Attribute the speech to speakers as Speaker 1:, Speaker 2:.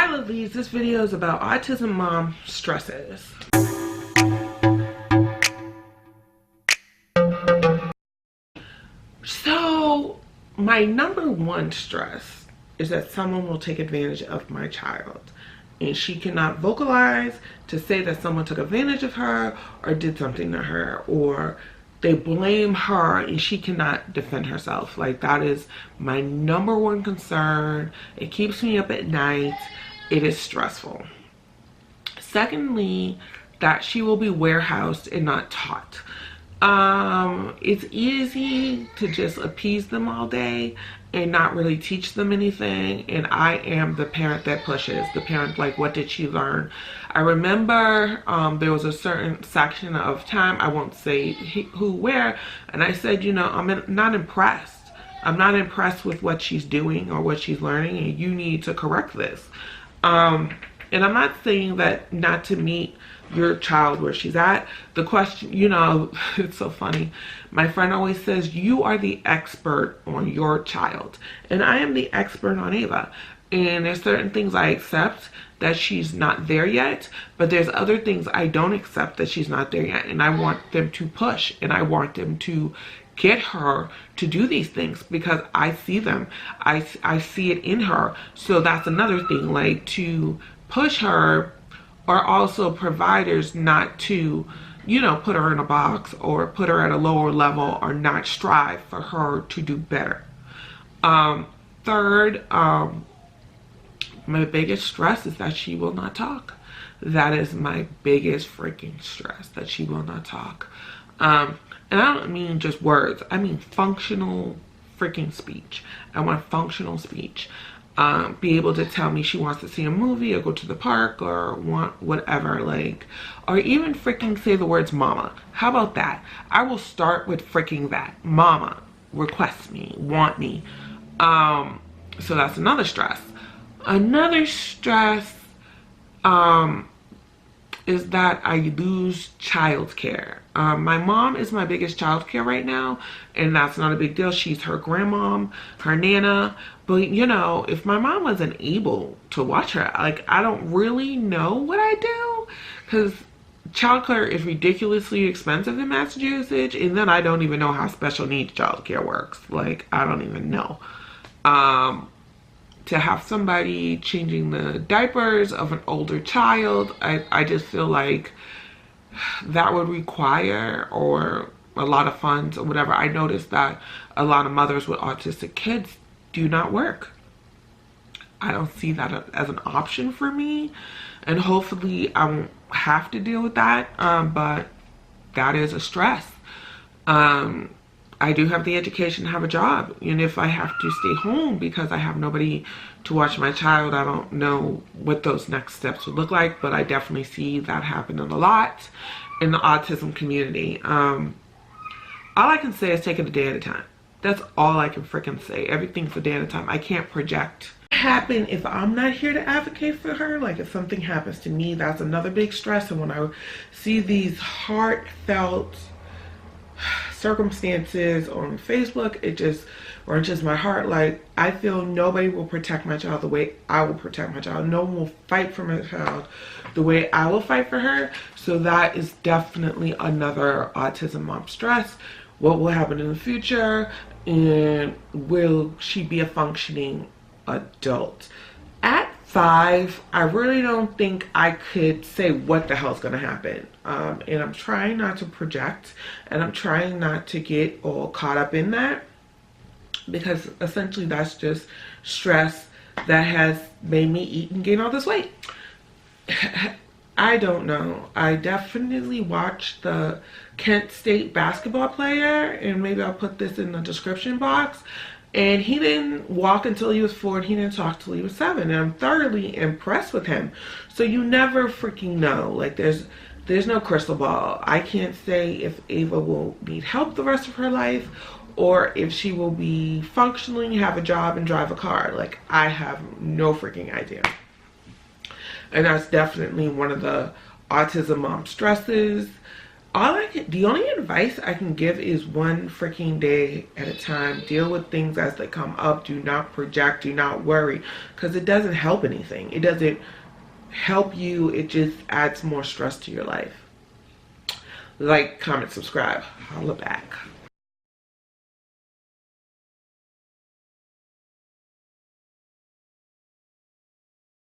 Speaker 1: Hi lovelies, this video is about autism mom stresses. So my number one stress is that someone will take advantage of my child, and she cannot vocalize to say that someone took advantage of her or did something to her, or they blame her and she cannot defend herself. Like, that is my number one concern. It keeps me up at night. It is stressful. Secondly, that she will be warehoused and not taught. It's easy to just appease them all day and not really teach them anything, and I am the parent that pushes. The parent, like, what did she learn? I remember there was a certain section of time, I won't say who, where, and I said, you know, I'm not impressed. I'm not impressed with what she's doing or what she's learning, and you need to correct this. And I'm not saying that not to meet your child where she's at. The question, you know, it's so funny. My friend always says, you are the expert on your child. And I am the expert on Ava. And there's certain things I accept that she's not there yet, but there's other things I don't accept that she's not there yet. And I want them to push, and I want them to get her to do these things because I see them. I see it in her. So that's another thing, like, to push her, are also providers not to, you know, put her in a box or put her at a lower level or not strive for her to do better. Third, my biggest stress is that she will not talk. That is my biggest freaking stress, that she will not talk. And I don't mean just words. I mean functional freaking speech. I want functional speech. Be able to tell me she wants to see a movie or go to the park or want whatever, like, or even freaking say the words mama. How about that? I will start with freaking that. Mama, request me, want me. So that's another stress. Another stress is that I lose childcare. My mom is my biggest childcare right now, and that's not a big deal. She's her grandmom, her nana. But, you know, if my mom wasn't able to watch her, like, I don't really know what I do, because childcare is ridiculously expensive in Massachusetts, and then I don't even know how special needs childcare works. Like, I don't even know. To have somebody changing the diapers of an older child, I just feel like that would require or a lot of funds or whatever. I noticed that a lot of mothers with autistic kids do not work. I don't see that as an option for me, and hopefully I won't have to deal with that, but that is a stress. I do have the education to have a job, and if I have to stay home because I have nobody to watch my child, I don't know what those next steps would look like, but I definitely see that happening a lot in the autism community. All I can say is take it a day at a time. That's all I can freaking say. Everything's a day at a time. I can't project. Happen if I'm not here to advocate for her. Like, if something happens to me, that's another big stress. And when I see these heartfelt circumstances on Facebook, it just wrenches my heart. Like, I feel nobody will protect my child the way I will protect my child. No one will fight for my child the way I will fight for her. So that is definitely another autism mom stress. What will happen in the future, and will she be a functioning adult? At 5, I really don't think I could say what the hell's gonna happen. And I'm trying not to project, and I'm trying not to get all caught up in that, because essentially that's just stress that has made me eat and gain all this weight. I don't know. I definitely watched the Kent State basketball player, and maybe I'll put this in the description box. And he didn't walk until he was 4, and he didn't talk till he was 7. And I'm thoroughly impressed with him. So you never freaking know. Like, there's no crystal ball. I can't say if Ava will need help the rest of her life, or if she will be functioning, have a job, and drive a car. Like, I have no freaking idea. And that's definitely one of the autism mom stresses. the only advice I can give is one freaking day at a time. Deal with things as they come up. Do not project, do not worry, because it doesn't help anything. It doesn't help you, it just adds more stress to your life. Like, comment, subscribe. Holla back.